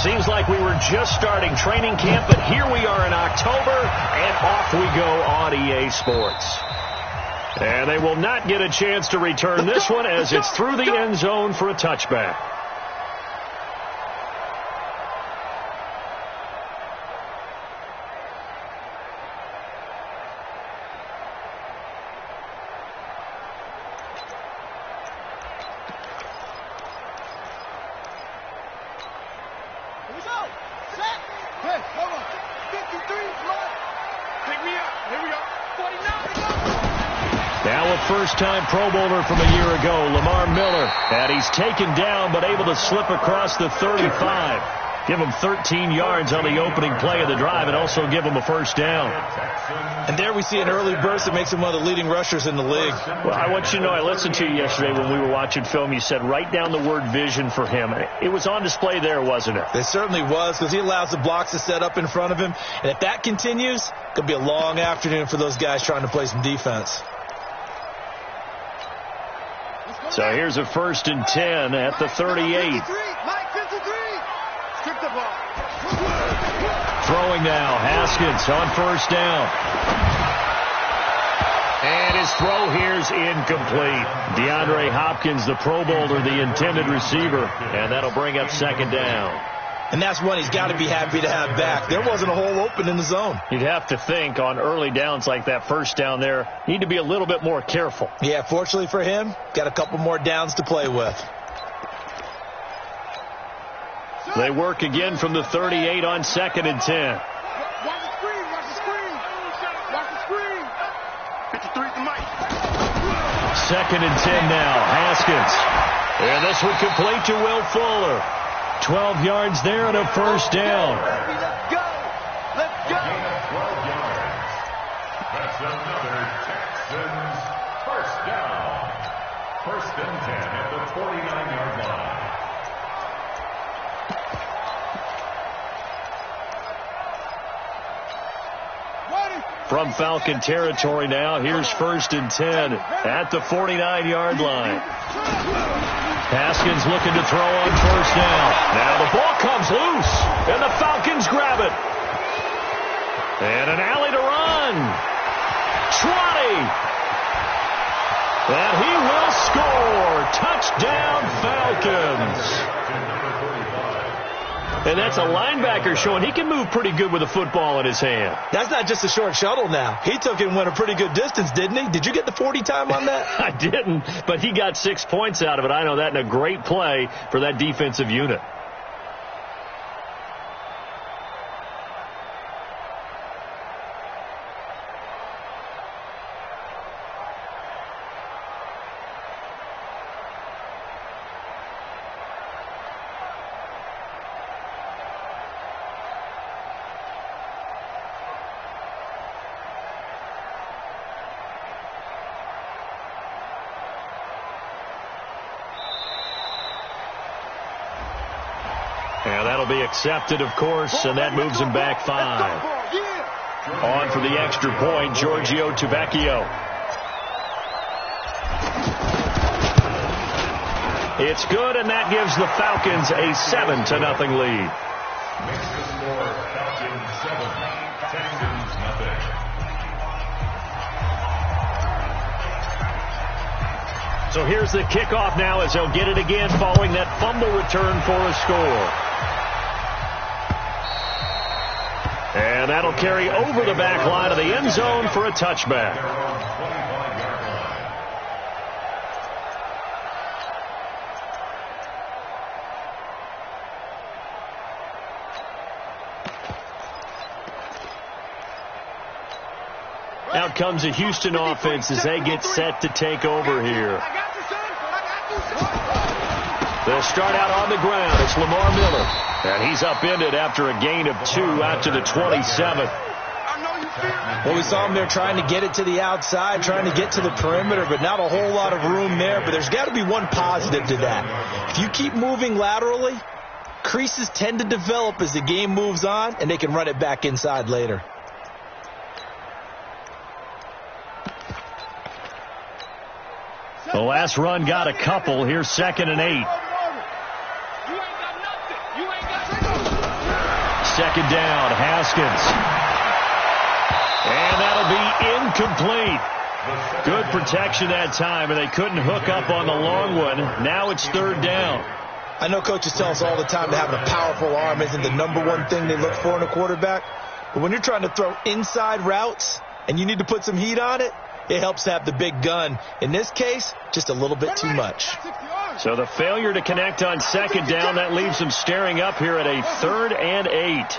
Seems like we were just starting training camp, but here we are in October, and off we go on EA Sports. And they will not get a chance to return this one as it's through the end zone for a touchback. First-time Pro Bowler from a year ago, Lamar Miller. And he's taken down but able to slip across the 35. Give him 13 yards on the opening play of the drive and also give him a first down. And there we see an early burst that makes him one of the leading rushers in the league. Well, I want you to know, I listened to you yesterday when we were watching film. You said write down the word vision for him. It was on display there, wasn't it? It certainly was, because he allows the blocks to set up in front of him. And if that continues, it could be a long afternoon for those guys trying to play some defense. So here's a 1st and 10 at the 38. Throwing now, Haskins on 1st down. And his throw here's incomplete. DeAndre Hopkins, the Pro Bowler, the intended receiver. And that'll bring up 2nd down. And that's one he's got to be happy to have back. There wasn't a hole open in the zone. You'd have to think on early downs like that 1st down there, need to be a little bit more careful. Yeah, fortunately for him, got a couple more downs to play with. They work again from the 38 on 2nd and 10. Watch the screen, watch the screen. Watch the screen. 53 to Mike. 2nd and 10 now, Haskins. And this one complete to Will Fuller. 12 yards there and a 1st down. Let's go. Let's go. Gain of 12 yards. That's another Texans 1st down. 1st and 10 at the 49-yard line. From Falcon territory now, here's 1st and 10 at the 49-yard line. Haskins looking to throw on 1st down. Now the ball comes loose, and the Falcons grab it. And an alley to run. 20. And he will score. Touchdown, Falcons. And that's a linebacker showing he can move pretty good with a football in his hand. That's not just a short shuttle now. He took it and went a pretty good distance, didn't he? Did you get the 40 time on that? I didn't, but he got 6 points out of it. I know that, and a great play for that defensive unit. And that'll be accepted, of course, and that moves him back 5. On for the extra point, Giorgio Tavecchio. It's good, and that gives the Falcons a 7-0 lead. Makes the score Falcons 7, Texans nothing. So here's the kickoff now as they'll get it again following that fumble return for a score. And that'll carry over the back line of the end zone for a touchback. Out comes the Houston offense as they get set to take over here. They'll start out on the ground. It's Lamar Miller. And he's upended after a gain of 2 out to the 27th. Well, we saw him there trying to get it to the outside, trying to get to the perimeter, but not a whole lot of room there. But there's got to be one positive to that. If you keep moving laterally, creases tend to develop as the game moves on, and they can run it back inside later. The last run got a couple. Here's 2nd and 8. second down. Haskins. And that'll be incomplete. Good protection that time, and they couldn't hook up on the long one. Now it's third down. I know coaches tell us all the time that having a powerful arm isn't the #1 thing they look for in a quarterback. But when you're trying to throw inside routes and you need to put some heat on it, it helps to have the big gun. In this case, just a little bit too much. So the failure to connect on second down, that leaves them staring up here at a 3rd and 8.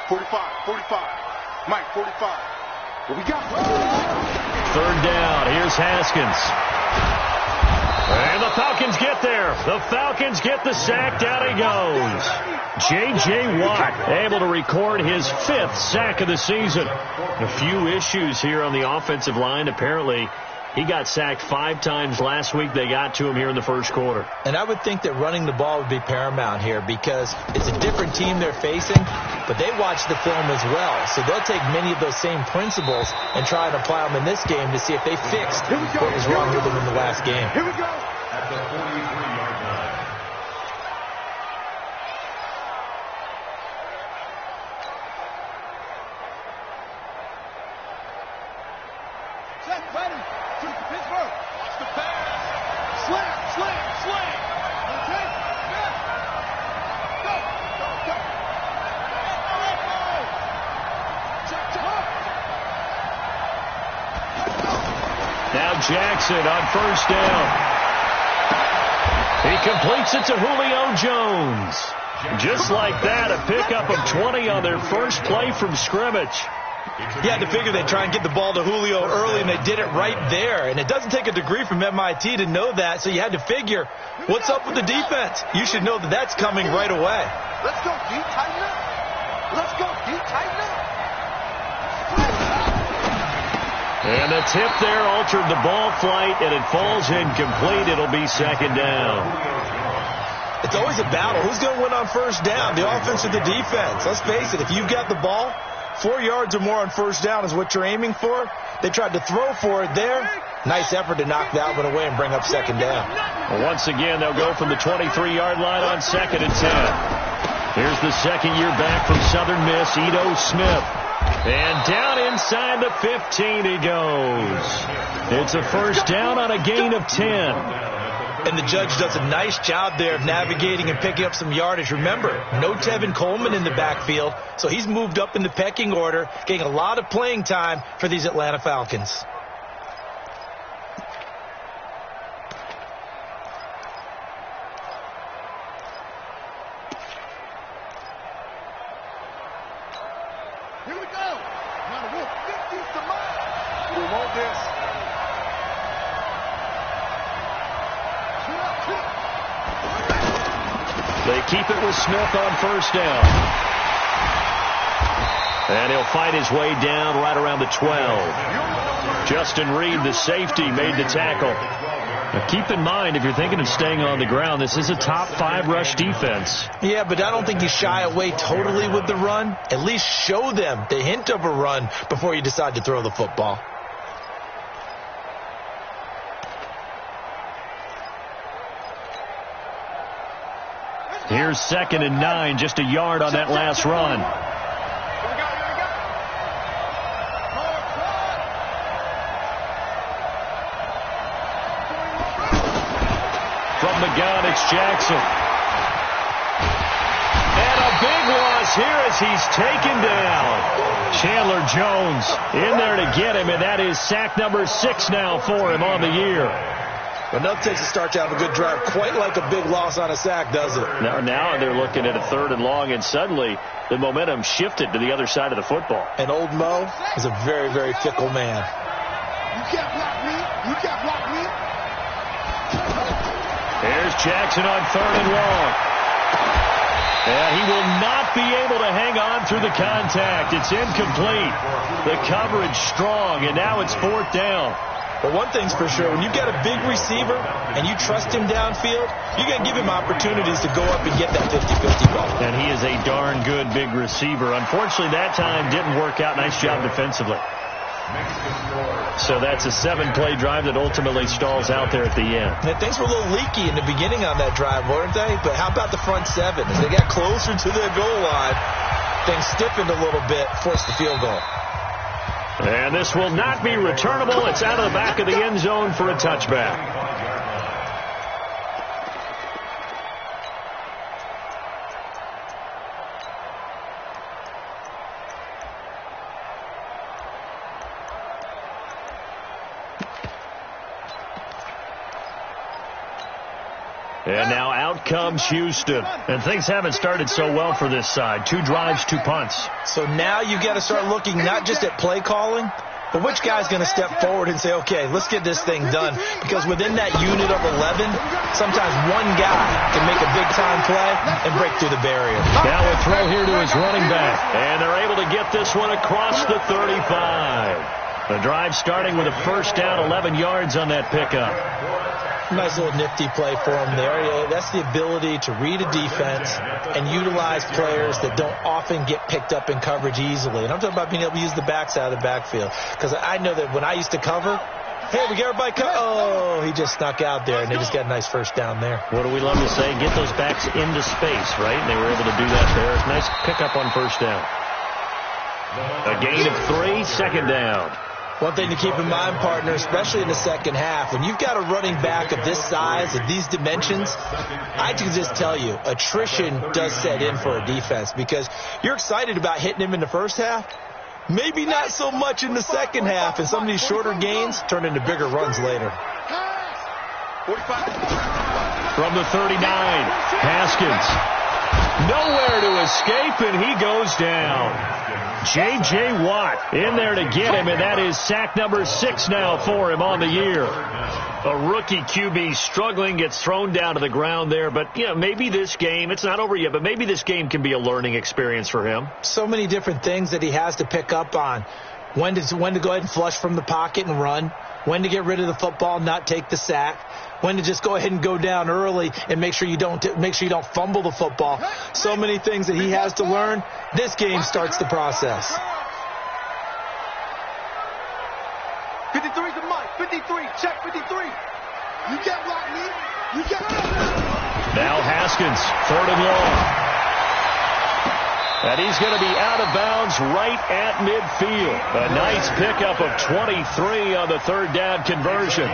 45. Mike, 45. What we got? Third down. Here's Haskins. And the Falcons get there. The Falcons get the sack. Down he goes. J.J. Watt able to record his 5th sack of the season. A few issues here on the offensive line. Apparently, he got sacked 5 times last week. They got to him here in the first quarter. And I would think that running the ball would be paramount here because it's a different team they're facing, but they watch the film as well. So they'll take many of those same principles and try and apply them in this game to see if they fixed what was wrong with them in the last game. Here we go. At the 43-yard line. Set, ready. Shoot to Pittsburgh. Watch the pass. Slam. Okay? Yeah. Go. Check. Now Jackson on first down. He completes it to Julio Jones. Just like that, a pickup of 20 on their first play from scrimmage. You had to figure they'd try and get the ball to Julio early, and they did it right there. And it doesn't take a degree from MIT to know that, so you had to figure, what's up with the defense? You should know that that's coming right away. Let's go, D. Tighten up. Let's go, D. Tighten up. And the tip there altered the ball flight, and it falls incomplete. It'll be second down. It's always a battle. Who's going to win on first down, the offense or the defense? Let's face it, if you've got the ball, 4 yards or more on first down is what you're aiming for. They tried to throw for it there. Nice effort to knock that one away and bring up second down. Well, once again, they'll go from the 23-yard line on 2nd and 10. Here's the second year back from Southern Miss, Ito Smith. And down inside the 15 he goes. It's a first down on a gain of 10. And the judge does a nice job there of navigating and picking up some yardage. Remember, no Tevin Coleman in the backfield, so he's moved up in the pecking order, getting a lot of playing time for these Atlanta Falcons. Here we go. Now we're 50 to mile. We want this. They keep it with Smith on first down. And he'll fight his way down right around the 12. Justin Reed, the safety, made the tackle. Now keep in mind, if you're thinking of staying on the ground, this is a top 5 rush defense. Yeah, but I don't think you shy away totally with the run. At least show them the hint of a run before you decide to throw the football. Here's 2nd and 9, just a yard on that last run. From the gun, it's Jackson. And a big loss here as he's taken down. Chandler Jones in there to get him, and that is sack number 6 now for him on the year. Enough takes a start to have a good drive, quite like a big loss on a sack, does it? Now they're looking at a 3rd and long, and suddenly the momentum shifted to the other side of the football. And old Mo is a very, very fickle man. You can't block me. You can't block me. There's Jackson on 3rd and long. And he will not be able to hang on through the contact. It's incomplete. The coverage strong, and now it's 4th down. But one thing's for sure, when you've got a big receiver and you trust him downfield, you got to give him opportunities to go up and get that 50-50 ball. And he is a darn good big receiver. Unfortunately, that time didn't work out. Nice job defensively. So that's a 7-play drive that ultimately stalls out there at the end. And things were a little leaky in the beginning on that drive, weren't they? But how about the front 7? As they got closer to the goal line, things stiffened a little bit, forced the field goal. And this will not be returnable. It's out of the back of the end zone for a touchback. And now out comes Houston. And things haven't started so well for this side. 2 drives, 2 punts. So now you got to start looking not just at play calling, but which guy's going to step forward and say, okay, let's get this thing done. Because within that unit of 11, sometimes one guy can make a big-time play and break through the barrier. Now a throw here to his running back. And they're able to get this one across the 35. The drive starting with a first down, 11 yards on that pickup. Nice little nifty play for him there. That's the ability to read a defense and utilize players that don't often get picked up in coverage easily. And I'm talking about being able to use the backs out of the backfield. Because I know that when I used to cover, hey, we get everybody oh, he just snuck out there, and they just got a nice first down there. What do we love to say? Get those backs into space, right? And they were able to do that there. Nice pickup on first down. A gain of 3, second down. One thing to keep in mind, partner, especially in the second half, when you've got a running back of this size, of these dimensions, I can just tell you, attrition does set in for a defense because you're excited about hitting him in the first half. Maybe not so much in the second half, and some of these shorter gains turn into bigger runs later. From the 39, Haskins. Nowhere to escape, and he goes down. J.J. Watt in there to get him, and that is sack number 6 now for him on the year. A rookie QB struggling, gets thrown down to the ground there, but maybe this game, it's not over yet, but maybe this game can be a learning experience for him. So many different things that he has to pick up on. When to go ahead and flush from the pocket and run, when to get rid of the football, not take the sack, when to just go ahead and go down early and make sure you don't fumble the football. So many things that he has to learn. This game starts the process. 53 to Mike. 53. Check 53. You get Rodney. You get. Now Haskins, 3rd and long. And he's going to be out of bounds right at midfield. A nice pickup of 23 on the 3rd down conversion.